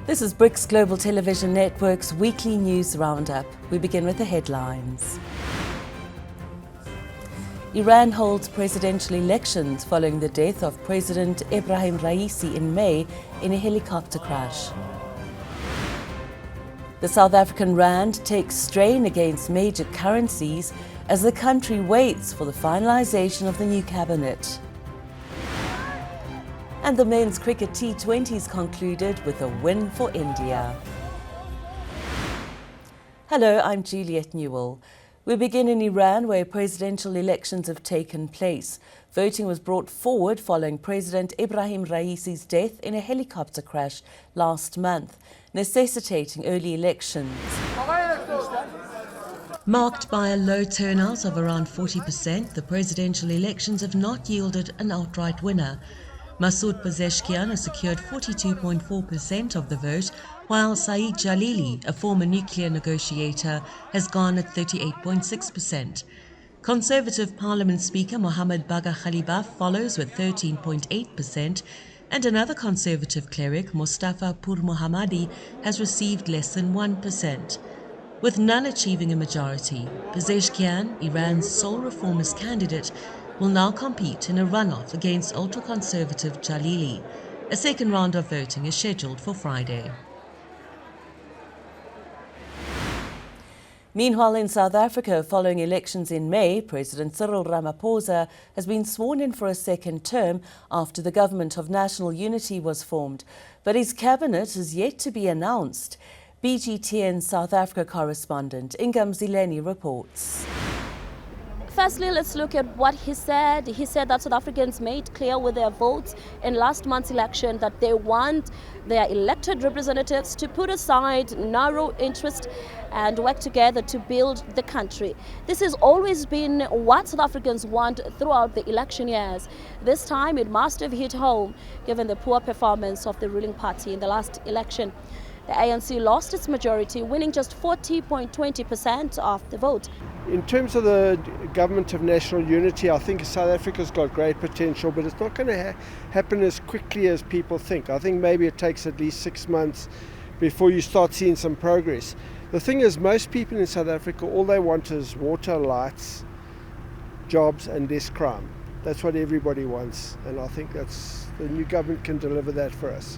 This is BRICS Global Television Network's weekly news roundup. We begin with the headlines. Iran holds presidential elections following the death of President Ebrahim Raisi in May in a helicopter crash. The South African rand takes strain against major currencies as the country waits for the finalisation of the new cabinet. And the men's cricket T20s concluded with a win for India. Hello, I'm Juliet Newell. We begin in Iran, where presidential elections have taken place. Voting was brought forward following President Ebrahim Raisi's death in a helicopter crash last month, necessitating early elections. Marked by a low turnout of around 40%, the presidential elections have not yielded an outright winner. Masoud Pezeshkian has secured 42.4% of the vote, while Saeed Jalili, a former nuclear negotiator, has garnered 38.6%. Conservative Parliament Speaker Mohammad Bagha Khalibaf follows with 13.8%, and another Conservative cleric, Mustafa Pur Mohammadi, has received less than 1%. With none achieving a majority, Pezeshkian, Iran's sole reformist candidate, will now compete in a runoff against ultra-conservative Jalili. A second round of voting is scheduled for Friday. Meanwhile, in South Africa, following elections in May, President Cyril Ramaphosa has been sworn in for a second term after the Government of National Unity was formed. But his cabinet is yet to be announced. BGTN South Africa correspondent Ingam Zileni reports. Firstly, let's look at what he said. He said that South Africans made clear with their votes in last month's election that they want their elected representatives to put aside narrow interest and work together to build the country. This has always been what South Africans want throughout the election years. This time it must have hit home given the poor performance of the ruling party in the last election. The ANC lost its majority, winning just 40.20% of the vote. In terms of the Government of National Unity, I think South Africa's got great potential, but it's not going to happen as quickly as people think. I think maybe it takes at least 6 months before you start seeing some progress. The thing is, most people in South Africa, all they want is water, lights, jobs and less crime. That's what everybody wants, and I think the new government can deliver that for us.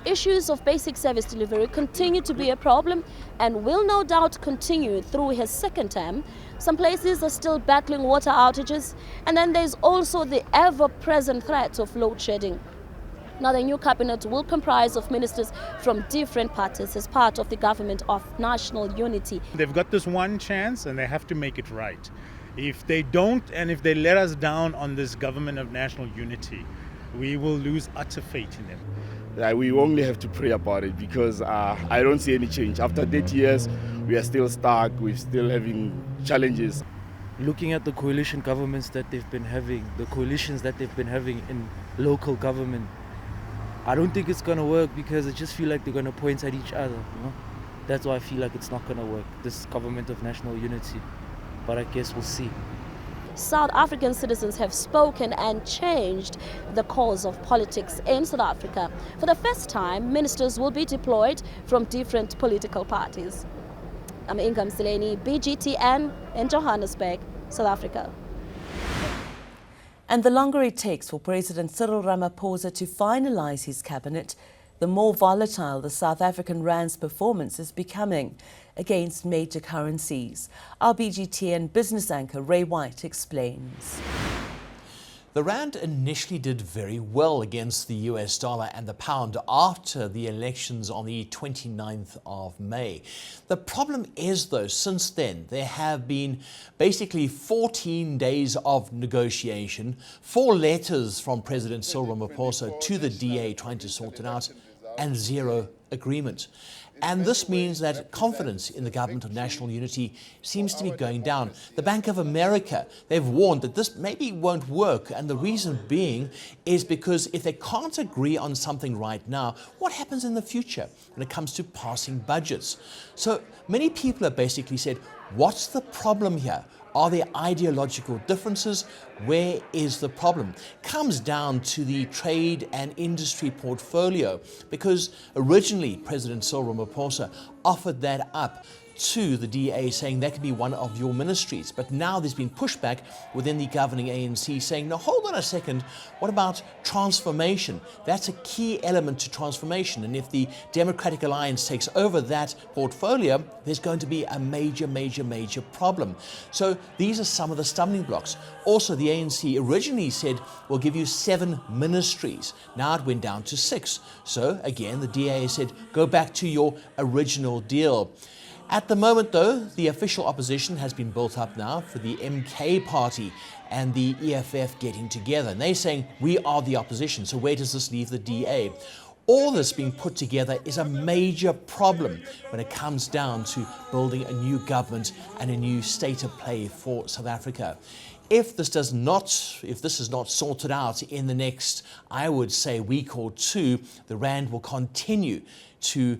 Issues of basic service delivery continue to be a problem and will no doubt continue through his second term. Some places are still battling water outages, and then there's also the ever-present threat of load shedding. Now, the new cabinet will comprise of ministers from different parties as part of the Government of National Unity. They've got this one chance and they have to make it right. If they don't, and if they let us down on this Government of National Unity, we will lose utter faith in them. We only have to pray about it because I don't see any change. After 30 years, we are still stuck, we're still having challenges. Looking at the coalition governments that they've been having, the coalitions that they've been having in local government, I don't think it's going to work because I just feel like they're going to point at each other. That's why I feel like it's not going to work, this Government of National Unity. But I guess we'll see. South African citizens have spoken and changed the course of politics in South Africa. For the first time, ministers will be deployed from different political parties. I'm Ingam Zileni, BGTN in Johannesburg, South Africa. And the longer it takes for President Cyril Ramaphosa to finalise his cabinet, the more volatile the South African rand's performance is becoming against major currencies. Our BGTN business anchor Ray White explains. The rand initially did very well against the US dollar and the pound after the elections on the 29th of May. The problem is, though, since then, there have been basically 14 days of negotiation, 4 letters from President Cyril Ramaphosa to the DA trying to sort it out, and 0 agreement. And this means that confidence in the Government of National Unity seems to be going down. The Bank of America, they've warned that this maybe won't work. And the reason being is because if they can't agree on something right now, what happens in the future when it comes to passing budgets? So many people have basically said, what's the problem here? Are there ideological differences? Where is the problem? Comes down to the trade and industry portfolio, because originally President Cyril Ramaphosa offered that up to the DA, saying that could be one of your ministries. But now there's been pushback within the governing ANC saying, no, hold on a second, what about transformation? That's a key element to transformation. And if the Democratic Alliance takes over that portfolio, there's going to be a major problem. So these are some of the stumbling blocks. Also, the ANC originally said, we'll give you 7 ministries. Now it went down to 6. So again, the DA said, go back to your original deal. At the moment, though, the official opposition has been built up now for the MK party and the EFF getting together. And they're saying, we are the opposition, so where does this leave the DA? All this being put together is a major problem when it comes down to building a new government and a new state of play for South Africa. If this is not sorted out in the next, I would say, week or two, the rand will continue to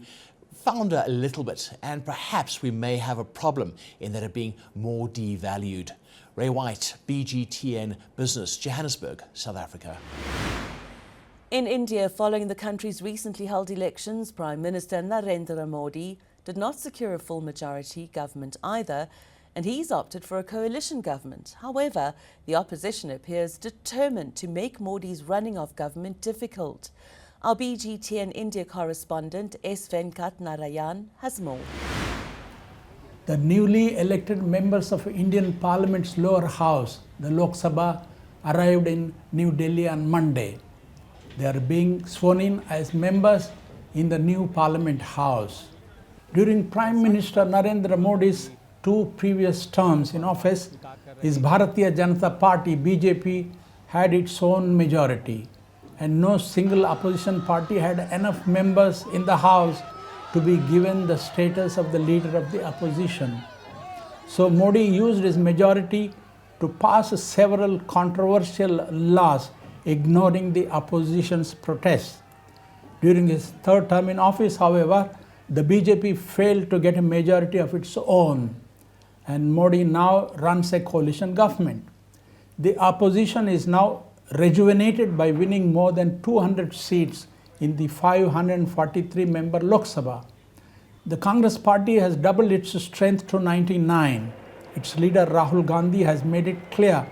founder a little bit, and perhaps we may have a problem in that it being more devalued. Ray White, BGTN Business, Johannesburg, South Africa. In India, following the country's recently held elections, Prime Minister Narendra Modi did not secure a full majority government either, and he's opted for a coalition government. However, the opposition appears determined to make Modi's running of government difficult. Our BGTN India correspondent S. Venkat Narayan has more. The newly elected members of Indian Parliament's lower house, the Lok Sabha, arrived in New Delhi on Monday. They are being sworn in as members in the new Parliament House. During Prime Minister Narendra Modi's 2 previous terms in office, his Bharatiya Janata Party (BJP) had its own majority, and no single opposition party had enough members in the House to be given the status of the leader of the opposition. So Modi used his majority to pass several controversial laws, ignoring the opposition's protests. During his 3rd term in office, however, the BJP failed to get a majority of its own, and Modi now runs a coalition government. The opposition is now rejuvenated by winning more than 200 seats in the 543-member Lok Sabha. The Congress party has doubled its strength to 99. Its leader Rahul Gandhi has made it clear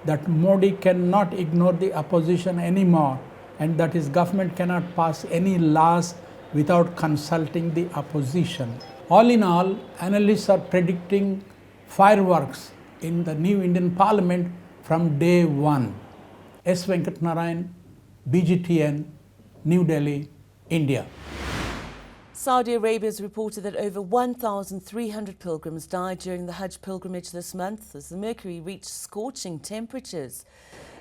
that Modi cannot ignore the opposition anymore, and that his government cannot pass any laws without consulting the opposition. All in all, analysts are predicting fireworks in the new Indian Parliament from day one. S. Venkat Narayan, BGTN, New Delhi, India. Saudi Arabia has reported that over 1,300 pilgrims died during the Hajj pilgrimage this month as the mercury reached scorching temperatures.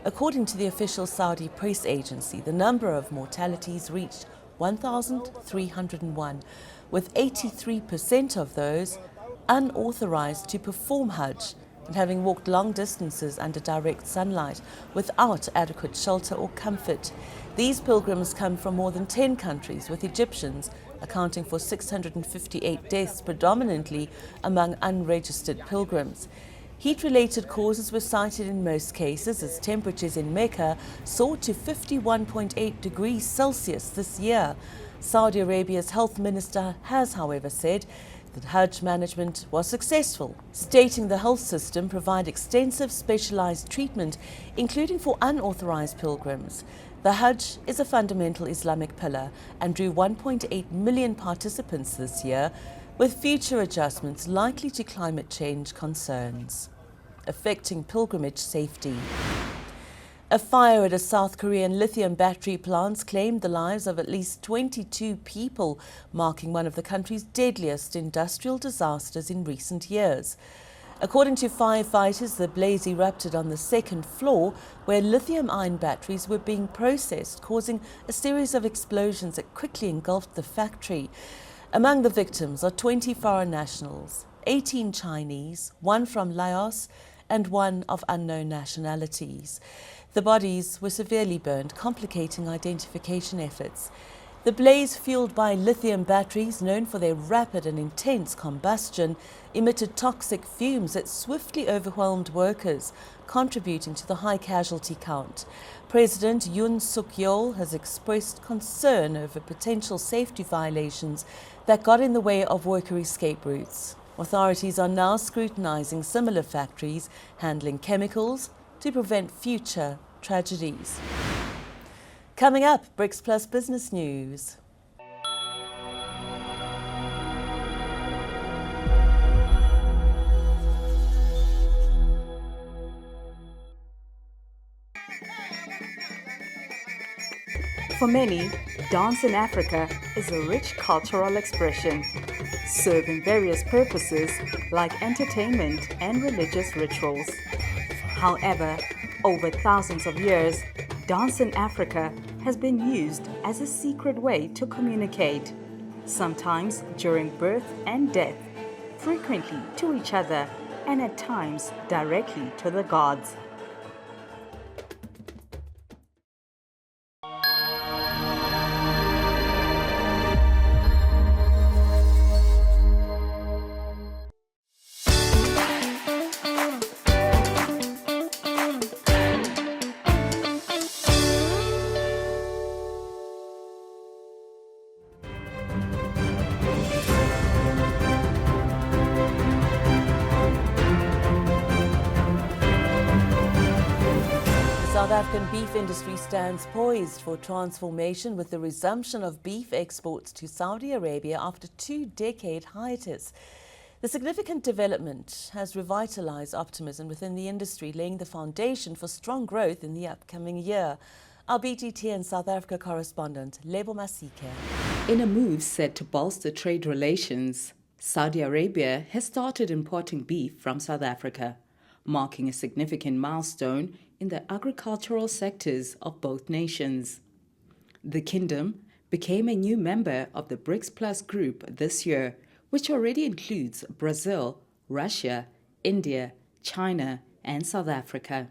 According to the official Saudi press agency, the number of mortalities reached 1,301, with 83% of those unauthorized to perform Hajj and having walked long distances under direct sunlight without adequate shelter or comfort. These pilgrims come from more than 10 countries, with Egyptians accounting for 658 deaths, predominantly among unregistered pilgrims. Heat-related causes were cited in most cases, as temperatures in Mecca soared to 51.8 degrees Celsius this year. Saudi Arabia's health minister has, however, said that Hajj management was successful, stating the health system provides extensive specialized treatment, including for unauthorized pilgrims. The Hajj is a fundamental Islamic pillar and drew 1.8 million participants this year, with future adjustments likely to climate change concerns affecting pilgrimage safety. A fire at a South Korean lithium battery plant claimed the lives of at least 22 people, marking one of the country's deadliest industrial disasters in recent years. According to firefighters, the blaze erupted on the 2nd floor where lithium-ion batteries were being processed, causing a series of explosions that quickly engulfed the factory. Among the victims are 20 foreign nationals, 18 Chinese, 1 from Laos, and 1 of unknown nationalities. The bodies were severely burned, complicating identification efforts. The blaze, fueled by lithium batteries known for their rapid and intense combustion, emitted toxic fumes that swiftly overwhelmed workers, contributing to the high casualty count. President Yoon Suk-yeol has expressed concern over potential safety violations that got in the way of worker escape routes. Authorities are now scrutinizing similar factories handling chemicals to prevent future tragedies. Coming up, BRICS Plus Business News. For many, dance in Africa is a rich cultural expression, serving various purposes like entertainment and religious rituals. However, over thousands of years, dance in Africa has been used as a secret way to communicate, sometimes during birth and death, frequently to each other, and at times directly to the gods. The South African beef industry stands poised for transformation with the resumption of beef exports to Saudi Arabia after 2-decade hiatus. The significant development has revitalized optimism within the industry, laying the foundation for strong growth in the upcoming year. Our BTT and South Africa correspondent, Lebo Masike. In a move set to bolster trade relations, Saudi Arabia has started importing beef from South Africa, marking a significant milestone in the agricultural sectors of both nations. The kingdom became a new member of the BRICS Plus group this year, which already includes Brazil, Russia, India, China, and South Africa.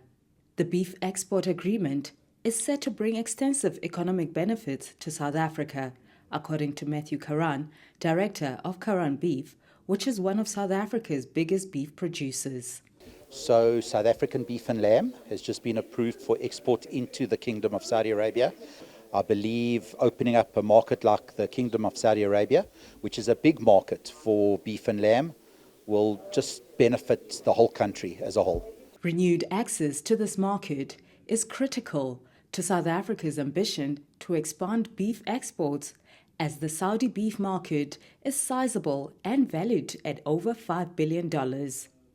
The beef export agreement is set to bring extensive economic benefits to South Africa, according to Matthew Karan, director of Karan Beef, which is one of South Africa's biggest beef producers. So South African beef and lamb has just been approved for export into the Kingdom of Saudi Arabia. I believe opening up a market like the Kingdom of Saudi Arabia, which is a big market for beef and lamb, will just benefit the whole country as a whole. Renewed access to this market is critical to South Africa's ambition to expand beef exports, as the Saudi beef market is sizable and valued at over $5 billion.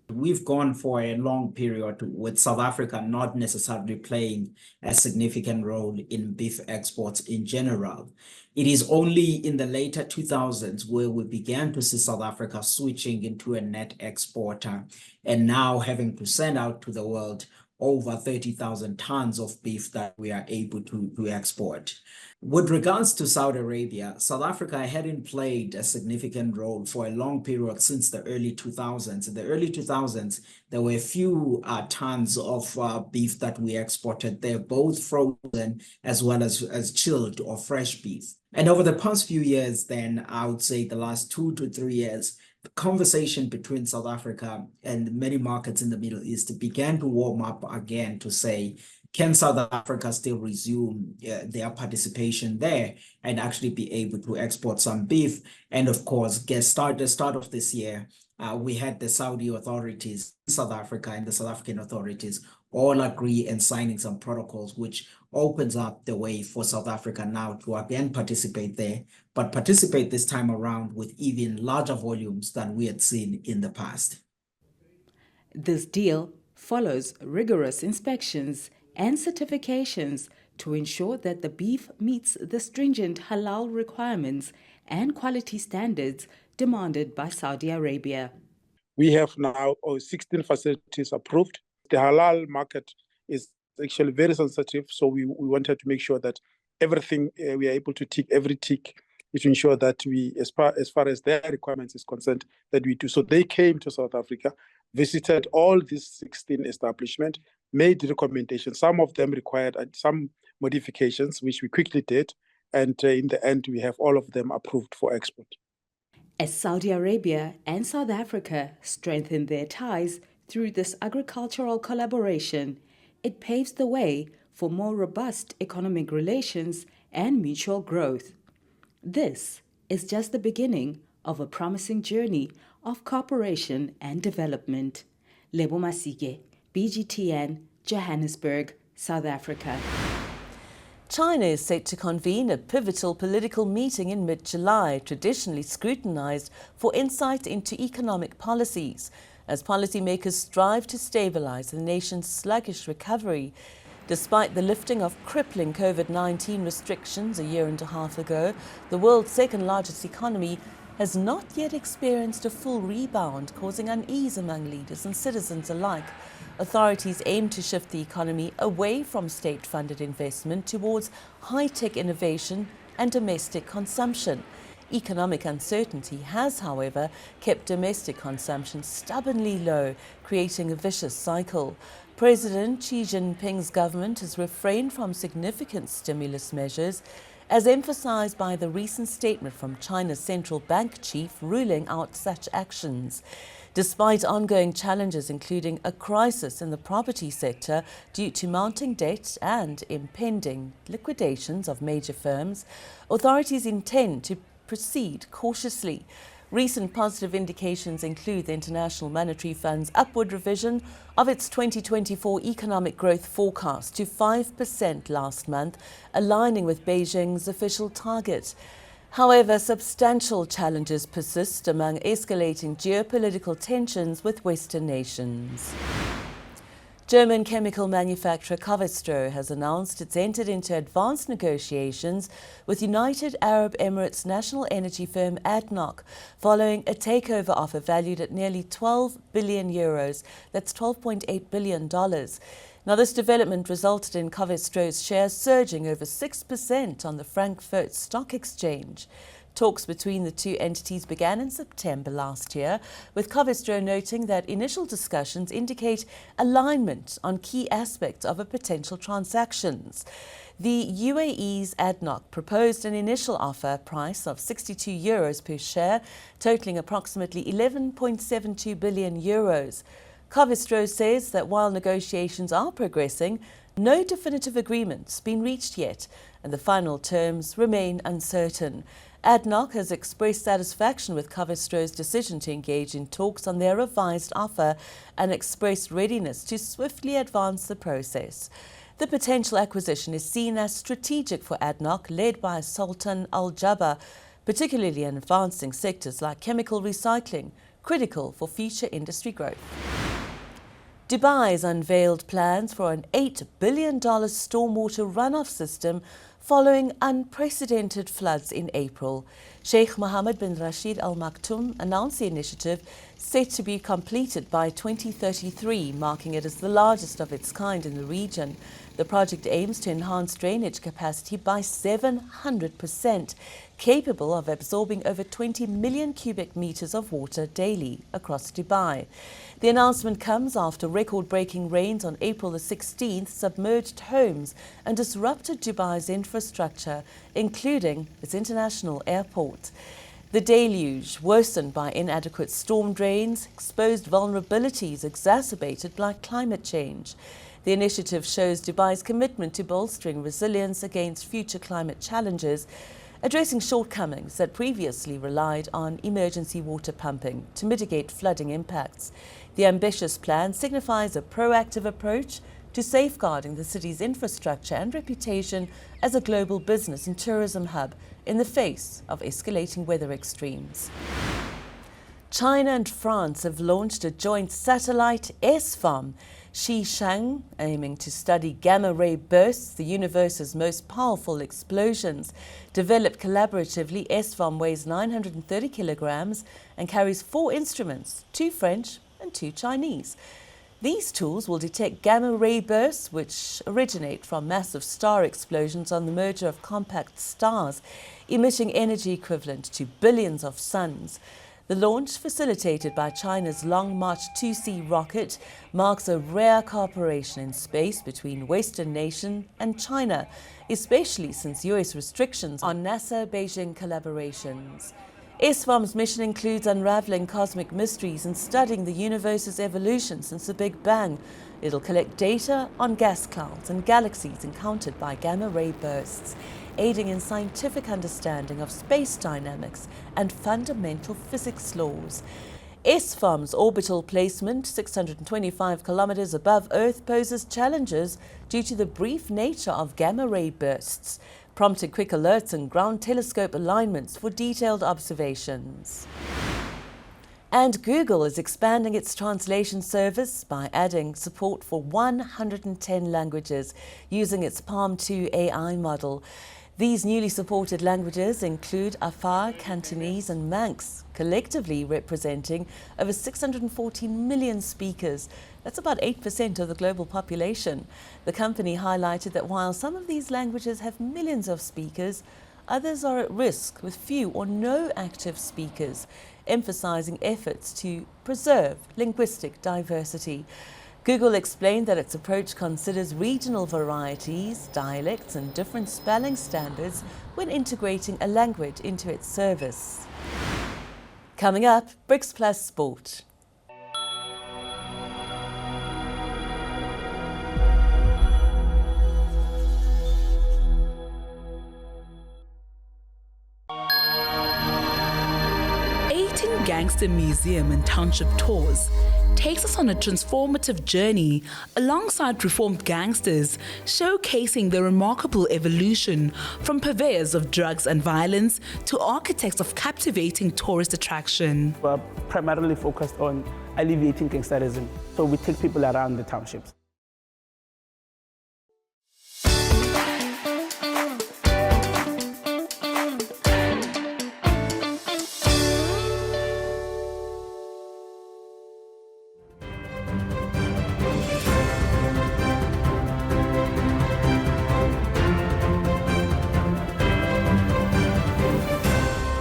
We've gone for a long period with South Africa not necessarily playing a significant role in beef exports in general. It is only in the later 2000s where we began to see South Africa switching into a net exporter and now having to send out to the world over 30,000 tons of beef that we are able to export. With regards to Saudi Arabia, South Africa hadn't played a significant role for a long period since the early 2000s. In the early 2000s, there were a few tons of beef that we exported there, both frozen as well as chilled or fresh beef. And over the past few years, then I would say the last 2 to 3 years, the conversation between South Africa and many markets in the Middle East began to warm up again to say, can South Africa still resume their participation there and actually be able to export some beef? And of course, the start of this year, we had the Saudi authorities in South Africa and the South African authorities all agree and signing some protocols, which opens up the way for South Africa now to again participate there, but participate this time around with even larger volumes than we had seen in the past. This deal follows rigorous inspections and certifications to ensure that the beef meets the stringent halal requirements and quality standards demanded by Saudi Arabia. We have now 16 facilities approved. The halal market is actually very sensitive, so we wanted to make sure that everything we are able to tick every tick to ensure that we, as far as their requirements is concerned, that we do. So they came to South Africa, visited all these 16 establishments, made recommendations. Some of them required some modifications, which we quickly did. And in the end, we have all of them approved for export. As Saudi Arabia and South Africa strengthen their ties through this agricultural collaboration, it paves the way for more robust economic relations and mutual growth. This is just the beginning of a promising journey of cooperation and development. Lebo Masige, BGTN, Johannesburg, South Africa. China is set to convene a pivotal political meeting in mid-July, traditionally scrutinized for insight into economic policies, as policymakers strive to stabilize the nation's sluggish recovery. Despite the lifting of crippling COVID-19 restrictions a year and a half ago, the world's second-largest economy has not yet experienced a full rebound, causing unease among leaders and citizens alike. Authorities aim to shift the economy away from state-funded investment towards high-tech innovation and domestic consumption. Economic uncertainty has, however, kept domestic consumption stubbornly low, creating a vicious cycle. President Xi Jinping's government has refrained from significant stimulus measures, as emphasized by the recent statement from China's central bank chief ruling out such actions. Despite ongoing challenges, including a crisis in the property sector due to mounting debt and impending liquidations of major firms, authorities intend to proceed cautiously. Recent positive indications include the International Monetary Fund's upward revision of its 2024 economic growth forecast to 5% last month, aligning with Beijing's official target. However, substantial challenges persist among escalating geopolitical tensions with Western nations. German chemical manufacturer Covestro has announced it's entered into advanced negotiations with United Arab Emirates national energy firm ADNOC following a takeover offer valued at nearly 12 billion euros. That's $12.8 billion. Now, this development resulted in Covestro's shares surging over 6% on the Frankfurt Stock Exchange. Talks between the two entities began in September last year, with Covestro noting that initial discussions indicate alignment on key aspects of a potential transactions. The UAE's ADNOC proposed an initial offer price of 62 euros per share, totaling approximately 11.72 billion euros. Covestro says that while negotiations are progressing, no definitive agreement's been reached yet, and the final terms remain uncertain. ADNOC has expressed satisfaction with Covestro's decision to engage in talks on their revised offer and expressed readiness to swiftly advance the process. The potential acquisition is seen as strategic for ADNOC, led by Sultan Al Jaber, particularly in advancing sectors like chemical recycling, critical for future industry growth. Dubai's unveiled plans for an $8 billion stormwater runoff system following unprecedented floods in April. Sheikh Mohammed bin Rashid Al Maktoum announced the initiative, set to be completed by 2033, marking it as the largest of its kind in the region. The project aims to enhance drainage capacity by 700%, capable of absorbing over 20 million cubic meters of water daily across Dubai. The announcement comes after record-breaking rains on April the 16th submerged homes and disrupted Dubai's infrastructure, including its international airport. The deluge, worsened by inadequate storm drains, exposed vulnerabilities exacerbated by climate change. The initiative shows Dubai's commitment to bolstering resilience against future climate challenges, addressing shortcomings that previously relied on emergency water pumping to mitigate flooding impacts. The ambitious plan signifies a proactive approach to safeguarding the city's infrastructure and reputation as a global business and tourism hub in the face of escalating weather extremes. China and France have launched a joint satellite S-farm, Xishang, aiming to study gamma-ray bursts, the universe's most powerful explosions. Developed collaboratively, S-farm weighs 930 kilograms and carries 4 instruments, 2 French and 2 Chinese. These tools will detect gamma-ray bursts, which originate from massive star explosions on the merger of compact stars, emitting energy equivalent to billions of suns. The launch, facilitated by China's Long March 2C rocket, marks a rare cooperation in space between Western nation and China, especially since US restrictions on NASA-Beijing collaborations. SFOM's mission includes unraveling cosmic mysteries and studying the universe's evolution since the Big Bang. It'll collect data on gas clouds and galaxies encountered by gamma-ray bursts, aiding in scientific understanding of space dynamics and fundamental physics laws. SFOM's orbital placement, 625 kilometers above Earth, poses challenges due to the brief nature of gamma-ray bursts, prompting quick alerts and ground telescope alignments for detailed observations. And Google is expanding its translation service by adding support for 110 languages using its Palm 2 AI model. These newly supported languages include Afar, Cantonese and Manx, collectively representing over 614 million speakers. That's about 8% of the global population. The company highlighted that while some of these languages have millions of speakers, others are at risk with few or no active speakers, emphasizing efforts to preserve linguistic diversity. Google explained that its approach considers regional varieties, dialects and different spelling standards when integrating a language into its service. Coming up, BRICS Plus Sport. Gangster Museum and Township Tours takes us on a transformative journey alongside reformed gangsters, showcasing the remarkable evolution from purveyors of drugs and violence to architects of captivating tourist attraction. We're primarily focused on alleviating gangsterism, so we take people around the townships.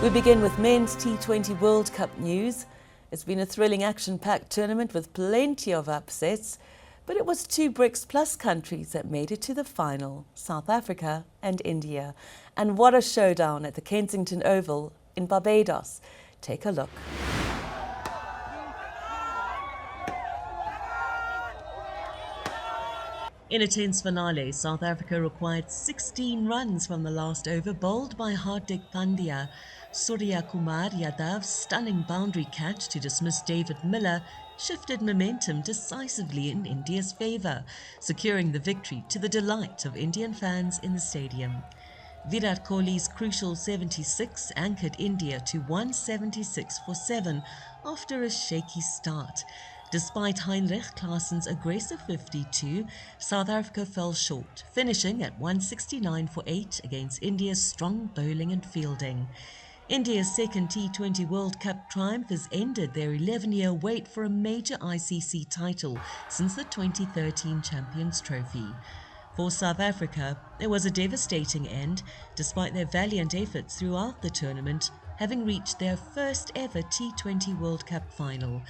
We begin with men's T20 World Cup news. It's been a thrilling action-packed tournament with plenty of upsets, but it was two BRICS Plus countries that made it to the final, South Africa and India. And what a showdown at the Kensington Oval in Barbados. Take a look. In a tense finale, South Africa required 16 runs from the last over, bowled by Hardik Pandya. Surya Kumar Yadav's stunning boundary catch to dismiss David Miller shifted momentum decisively in India's favour, securing the victory to the delight of Indian fans in the stadium. Virat Kohli's crucial 76 anchored India to 176 for 7 after a shaky start. Despite Heinrich Klaassen's aggressive 52, South Africa fell short, finishing at 169 for 8 against India's strong bowling and fielding. India's second T20 World Cup triumph has ended their 11-year wait for a major ICC title since the 2013 Champions Trophy. For South Africa, it was a devastating end, despite their valiant efforts throughout the tournament, having reached their first ever T20 World Cup final.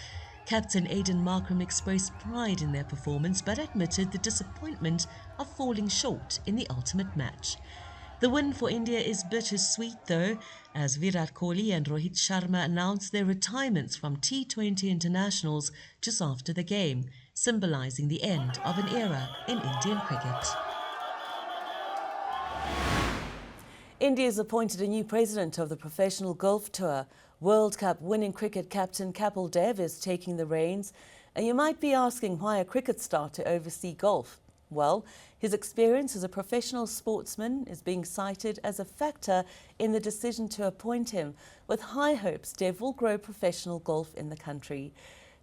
Captain Aiden Markram expressed pride in their performance but admitted the disappointment of falling short in the ultimate match. The win for India is bittersweet though, as Virat Kohli and Rohit Sharma announced their retirements from T20 internationals just after the game, symbolising the end of an era in Indian cricket. India has appointed a new president of the Professional Golf Tour. World Cup winning cricket captain Kapil Dev is taking the reins. And you might be asking why a cricket star to oversee golf. Well, his experience as a professional sportsman is being cited as a factor in the decision to appoint him. With high hopes, Dev will grow professional golf in the country.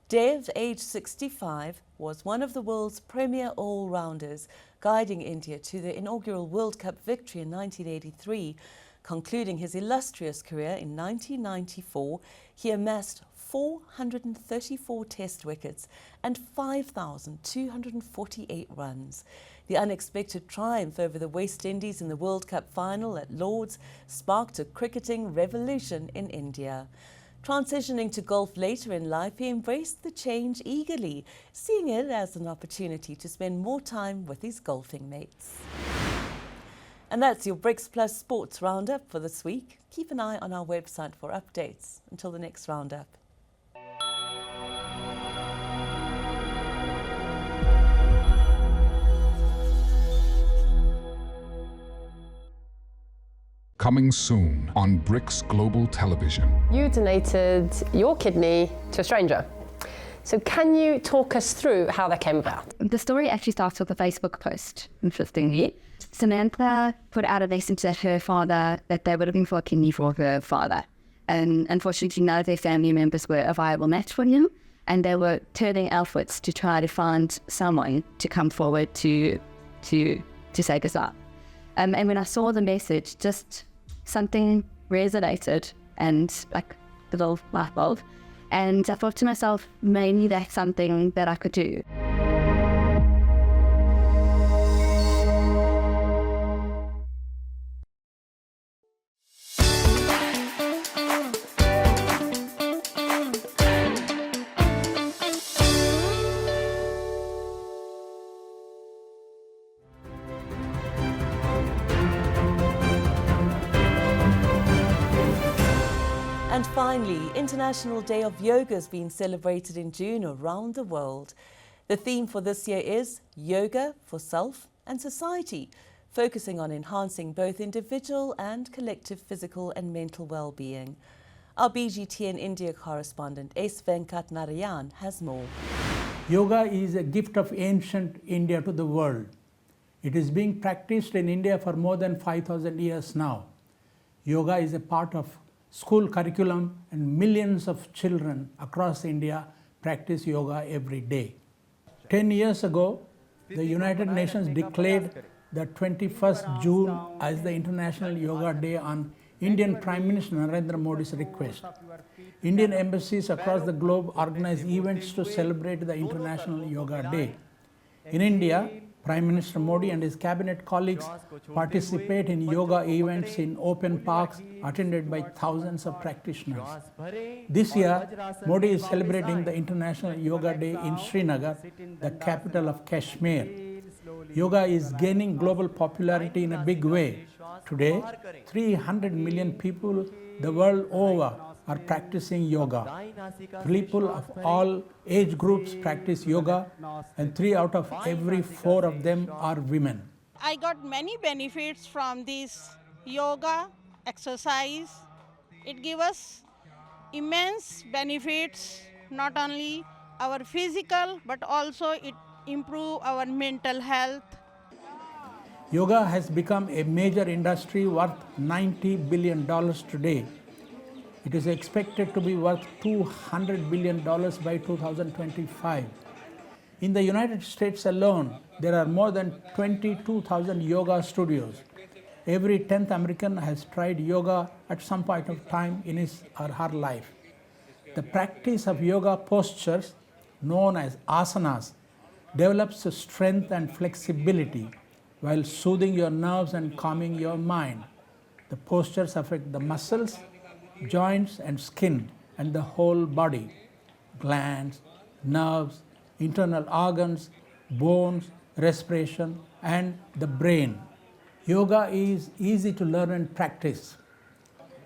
Dev, aged 65, was one of the world's premier all-rounders, guiding India to the inaugural World Cup victory in 1983. Concluding his illustrious career in 1994, he amassed 434 test wickets and 5,248 runs. The unexpected triumph over the West Indies in the World Cup final at Lord's sparked a cricketing revolution in India. Transitioning to golf later in life, he embraced the change eagerly, seeing it as an opportunity to spend more time with his golfing mates. And that's your BRICS Plus Sports Roundup for this week. Keep an eye on our website for updates. Until the next Roundup. Coming soon on BRICS Global Television. You donated your kidney to a stranger. So can you talk us through how that came about? The story actually starts with a Facebook post, interestingly. Samantha put out a message that her father, that they were looking for a kidney for her father. And unfortunately, none of their family members were a viable match for him. And they were turning outwards to try to find someone to come forward to save his life. And when I saw the message, just something resonated and like a little light bulb. And I thought to myself, maybe that's something that I could do. And finally, International Day of Yoga is being celebrated in June around the world. The theme for this year is Yoga for Self and Society, focusing on enhancing both individual and collective physical and mental well-being. Our BGTN India correspondent S. Venkat Narayan has more. Yoga is a gift of ancient India to the world. It is being practiced in India for more than 5,000 years now. Yoga is a part of school curriculum, and millions of children across India practice yoga every day. 10 years ago, the United Nations declared the 21st June as the International Yoga Day on Indian Prime Minister Narendra Modi's request. Indian embassies across the globe organize events to celebrate the International Yoga Day. In India, Prime Minister Modi and his cabinet colleagues participate in yoga events in open parks attended by thousands of practitioners. This year, Modi is celebrating the International Yoga Day in Srinagar, the capital of Kashmir. Yoga is gaining global popularity in a big way. Today, 300 million people the world over are practicing yoga. People of all age groups practice yoga, and 3 out of every 4 of them are women. I got many benefits from this yoga exercise. It gives us immense benefits, not only our physical, but also it improves our mental health. Yoga has become a major industry worth $90 billion today. It is expected to be worth $200 billion by 2025. In the United States alone, there are more than 22,000 yoga studios. Every 10th American has tried yoga at some point of time in his or her life. The practice of yoga postures, known as asanas, develops strength and flexibility while soothing your nerves and calming your mind. The postures affect the muscles, joints and skin and the whole body, glands, nerves, internal organs, bones, respiration and the brain. Yoga is easy to learn and practice.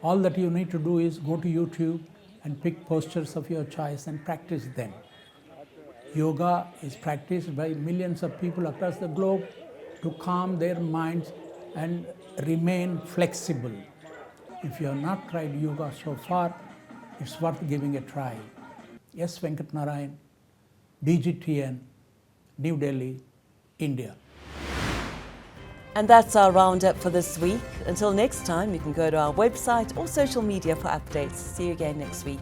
All that you need to do is go to YouTube and pick postures of your choice and practice them. Yoga is practiced by millions of people across the globe to calm their minds and remain flexible. If you have not tried yoga so far, it's worth giving a try. S. Venkat Narayan, BGTN, New Delhi, India. And that's our roundup for this week. Until next time, you can go to our website or social media for updates. See you again next week.